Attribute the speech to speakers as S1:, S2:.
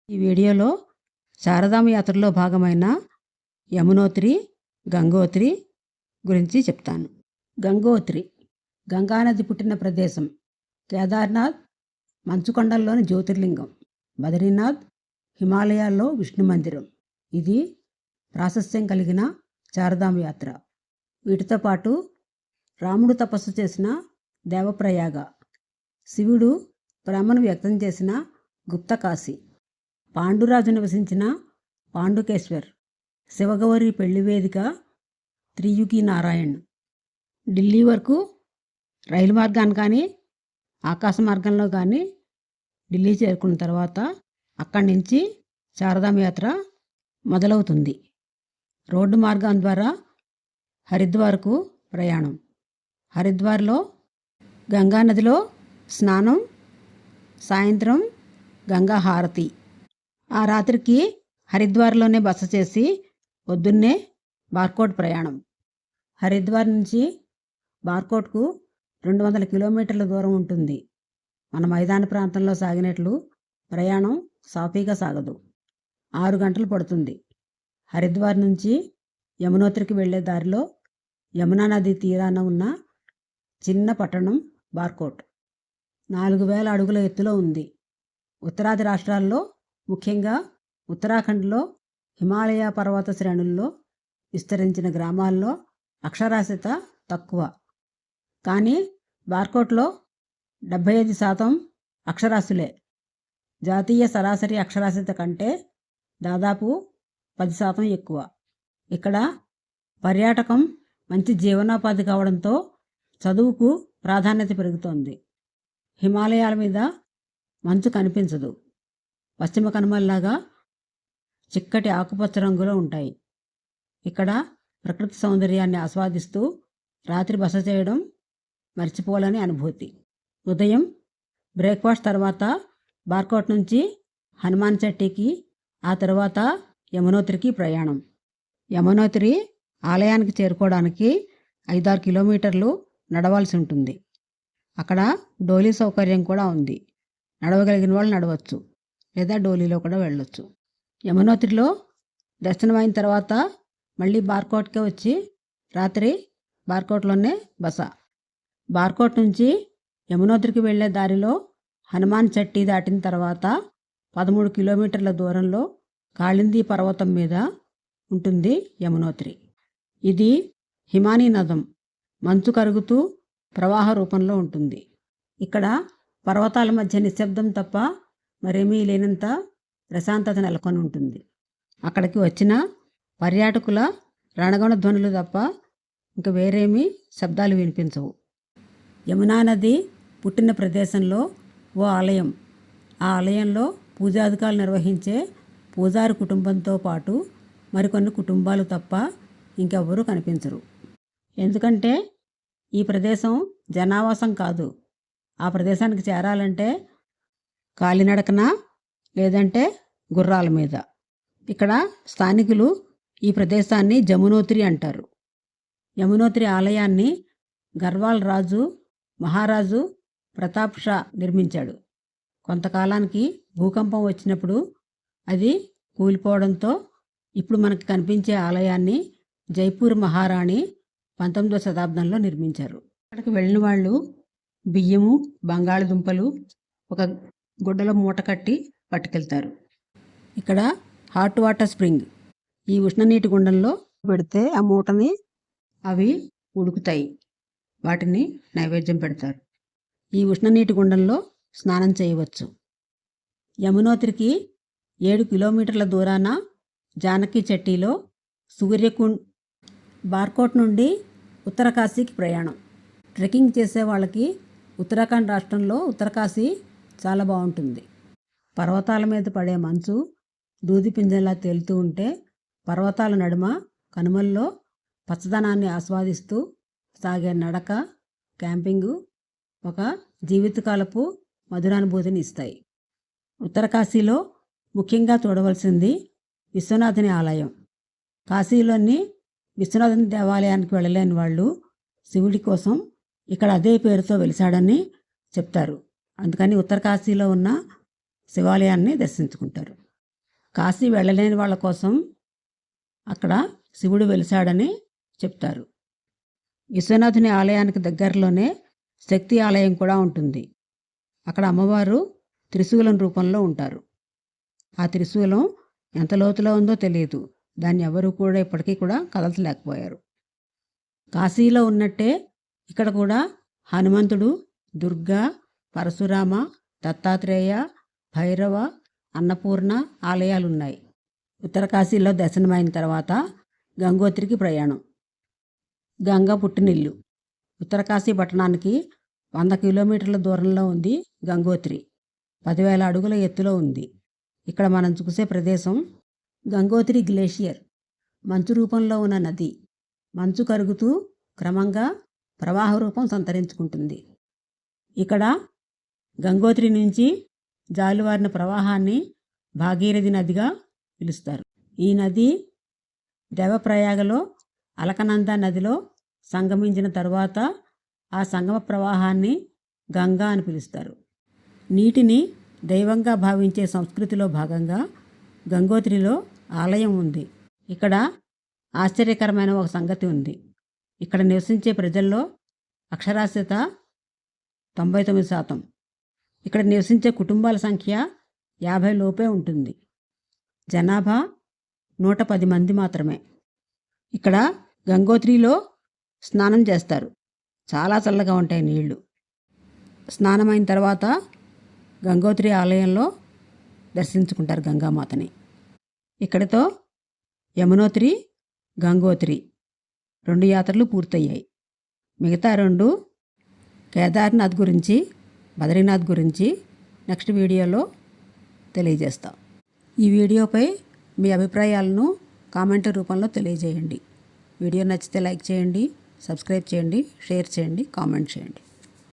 S1: ఈ వీడియోలో శారదాంబ యాత్రలో భాగమైన యమునోత్రి, గంగోత్రి గురించి చెప్తాను. గంగోత్రి గంగానది పుట్టిన ప్రదేశం. కేదార్నాథ్ మంచుకొండల్లోని జ్యోతిర్లింగం. బద్రీనాథ్ హిమాలయాల్లో విష్ణు మందిరం. ఇది ప్రాశస్త్యం కలిగిన శారదాంబ యాత్ర. వీటితో పాటు రాముడు తపస్సు చేసిన దేవప్రయాగ, శివుడు ప్రేమను వ్యక్తం చేసిన గుప్తకాశీ, పాండురాజు నివసించిన పాండుకేశ్వర్, శివగౌరి పెళ్లి వేదిక త్రియుగి నారాయణ్. ఢిల్లీ వరకు రైలు మార్గాన్ని కానీ ఆకాశ మార్గంలో కానీ ఢిల్లీ చేరుకున్న తర్వాత అక్కడి నుంచి శారదాంబ యాత్ర మొదలవుతుంది. రోడ్డు మార్గం ద్వారా హరిద్వార్కు ప్రయాణం. హరిద్వార్లో గంగానదిలో స్నానం, సాయంత్రం గంగా హారతి. ఆ రాత్రికి హరిద్వార్లోనే బస చేసి పొద్దున్నే బార్కోట్ ప్రయాణం. హరిద్వార్ నుంచి బార్కోట్కు 200 కిలోమీటర్ల దూరం ఉంటుంది. మన మైదాన ప్రాంతంలో సాగినట్లు ప్రయాణం సాఫీగా సాగదు. 6 గంటలు పడుతుంది. హరిద్వార్ నుంచి యమునోత్రికి వెళ్లే దారిలో యమునా నది తీరాన ఉన్న చిన్న పట్టణం బార్కోట్ 4000 అడుగుల ఎత్తులో ఉంది. ఉత్తరాది రాష్ట్రాల్లో, ముఖ్యంగా ఉత్తరాఖండ్లో హిమాలయ పర్వత శ్రేణుల్లో విస్తరించిన గ్రామాల్లో అక్షరాస్యత తక్కువ. కానీ బార్కోట్లో 75% అక్షరాస్యులే. జాతీయ సరాసరి అక్షరాస్యత కంటే దాదాపు 10% ఎక్కువ. ఇక్కడ పర్యాటకం మంచి జీవనోపాధి కావడంతో చదువుకు ప్రాధాన్యత పెరుగుతోంది. హిమాలయాల మీద మంచు కనిపించదు. పశ్చిమ కనుమల్లాగా చిక్కటి ఆకుపచ్చ రంగులో ఉంటాయి. ఇక్కడ ప్రకృతి సౌందర్యాన్ని ఆస్వాదిస్తూ రాత్రి బస చేయడం మర్చిపోలేని అనుభూతి. ఉదయం బ్రేక్ఫాస్ట్ తర్వాత బార్కోట్ నుంచి హనుమాన్ చట్టీకి, ఆ తర్వాత యమునోత్రికి ప్రయాణం. యమునోత్రి ఆలయానికి చేరుకోవడానికి 5-6 కిలోమీటర్లు నడవాల్సి ఉంటుంది. అక్కడ డోలీ సౌకర్యం కూడా ఉంది. నడవగలిగిన వాళ్ళు నడవచ్చు, లేదా డోలీలో కూడా వెళ్ళొచ్చు. యమునోత్రిలో దర్శనమైన తర్వాత మళ్ళీ బార్కోట్కే వచ్చి రాత్రి బార్కోట్లోనే బస. బార్కోట్ నుంచి యమునోత్రికి వెళ్లే దారిలో హనుమాన్ చట్టీ దాటిన తర్వాత 13 కిలోమీటర్ల దూరంలో కాళిందీ పర్వతం మీద ఉంటుంది యమునోత్రి. ఇది హిమానీ నదం. మంచు కరుగుతూ ప్రవాహ రూపంలో ఉంటుంది. ఇక్కడ పర్వతాల మధ్య నిశ్శబ్దం తప్ప మరేమీ లేనంత ప్రశాంతత నెలకొని ఉంటుంది. అక్కడికి వచ్చిన పర్యాటకుల రణగొణ ధ్వనులు తప్ప ఇంకా వేరేమీ శబ్దాలు వినిపించవు. యమునా నది పుట్టిన ప్రదేశంలో ఓ ఆలయం. ఆ ఆలయంలో పూజాధికారులు నిర్వహించే పూజారి కుటుంబంతో పాటు మరికొన్ని కుటుంబాలు తప్ప ఇంకెవ్వరూ కనిపించరు. ఎందుకంటే ఈ ప్రదేశం జనావాసం కాదు. ఆ ప్రదేశానికి చేరాలంటే కాలినడకన, లేదంటే గుర్రాల మీద. ఇక్కడ స్థానికులు ఈ ప్రదేశాన్ని జమునోత్రి అంటారు. యమునోత్రి ఆలయాన్ని గర్వాల్ రాజు మహారాజు ప్రతాప్ షా నిర్మించాడు. కొంతకాలానికి భూకంపం వచ్చినప్పుడు అది కూలిపోవడంతో ఇప్పుడు మనకు కనిపించే ఆలయాన్ని జైపూర్ మహారాణి 19వ శతాబ్దంలో నిర్మించారు. అక్కడికి వెళ్ళిన వాళ్ళు బియ్యము, బంగాళదుంపలు ఒక గుడ్డలో మూట కట్టి పట్టుకెళ్తారు. ఇక్కడ హాట్ వాటర్ స్ప్రింగ్, ఈ ఉష్ణనీటి గుండంలో పెడితే ఆ మూటని అవి ఉడుకుతాయి. వాటిని నైవేద్యం పెడతారు. ఈ ఉష్ణనీటి గుండంలో స్నానం చేయవచ్చు. యమునోత్రికి 7 కిలోమీటర్ల దూరాన జానకి చట్టీలో సూర్యకుండ్. బార్కోట్ నుండి ఉత్తరకాశీకి ప్రయాణం. ట్రెక్కింగ్ చేసే వాళ్ళకి ఉత్తరాఖండ్ రాష్ట్రంలో ఉత్తరకాశీ చాలా బాగుంటుంది. పర్వతాల మీద పడే మంచు దూది పింజంలా తేలుతూ ఉంటే పర్వతాల నడుమ కనుమల్లో పచ్చదనాన్ని ఆస్వాదిస్తూ సాగే నడక, క్యాంపింగు ఒక జీవితకాలపు మధురానుభూతిని ఇస్తాయి. ఉత్తరకాశీలో ముఖ్యంగా చూడవలసింది విశ్వనాథుని ఆలయం. కాశీలోని విశ్వనాథుని దేవాలయానికి వెళ్ళలేని వాళ్ళు శివుడి కోసం ఇక్కడ అదే పేరుతో వెలిశాడని చెప్తారు. అందుకని ఉత్తరకాశీలో ఉన్న శివాలయాన్ని దర్శించుకుంటారు. కాశీ వెళ్ళలేని వాళ్ళ కోసం అక్కడ శివుడు వెలిశాడని చెప్తారు. విశ్వనాథుని ఆలయానికి దగ్గరలోనే శక్తి ఆలయం కూడా ఉంటుంది. అక్కడ అమ్మవారు త్రిశూలం రూపంలో ఉంటారు. ఆ త్రిశూలం ఎంత లోతులో ఉందో తెలియదు. దాన్ని ఎవరు కూడా ఇప్పటికీ కూడా కదల్చలేకపోయారు. కాశీలో ఉన్నట్టే ఇక్కడ కూడా హనుమంతుడు, దుర్గా, పరశురామ, దత్తాత్రేయ, భైరవ, అన్నపూర్ణ ఆలయాలున్నాయి. ఉత్తరకాశీలో దర్శనమైన తర్వాత గంగోత్రికి ప్రయాణం. గంగ పుట్టినిల్లు. ఉత్తరకాశీ పట్టణానికి 100 కిలోమీటర్ల దూరంలో ఉంది గంగోత్రి. 10,000 అడుగుల ఎత్తులో ఉంది. ఇక్కడ మనం చూసే ప్రదేశం గంగోత్రి గ్లేషియర్. మంచు రూపంలో ఉన్న నది మంచు కరుగుతూ క్రమంగా ప్రవాహ రూపం సంతరించుకుంటుంది. ఇక్కడ గంగోత్రి నుంచి జాలువారిన ప్రవాహాన్ని భాగీరథి నదిగా పిలుస్తారు. ఈ నది దేవప్రయాగలో అలకనంద నదిలో సంగమించిన తరువాత ఆ సంగమ ప్రవాహాన్ని గంగా అని పిలుస్తారు. నీటిని దైవంగా భావించే సంస్కృతిలో భాగంగా గంగోత్రిలో ఆలయం ఉంది. ఇక్కడ ఆశ్చర్యకరమైన ఒక సంగతి ఉంది. ఇక్కడ నివసించే ప్రజల్లో అక్షరాస్యత 99%. ఇక్కడ నివసించే కుటుంబాల సంఖ్య 50 లోపే ఉంటుంది. జనాభా 110 మంది మాత్రమే. ఇక్కడ గంగోత్రిలో స్నానం చేస్తారు. చాలా చల్లగా ఉంటాయి నీళ్లు. స్నానమైన తర్వాత గంగోత్రి ఆలయంలో దర్శించుకుంటారు గంగామాతని. ఇక్కడితో యమునోత్రి, గంగోత్రి 2 యాత్రలు పూర్తయ్యాయి. మిగతా 2 కేదార్నాథ్ గురించి, బద్రీనాథ్ గురించి నెక్స్ట్ వీడియోలో తెలియజేస్తాం. ఈ వీడియోపై మీ అభిప్రాయాలను కామెంట్ రూపంలో తెలియజేయండి. వీడియో నచ్చితే లైక్ చేయండి, సబ్స్క్రైబ్ చేయండి, షేర్ చేయండి, కామెంట్ చేయండి.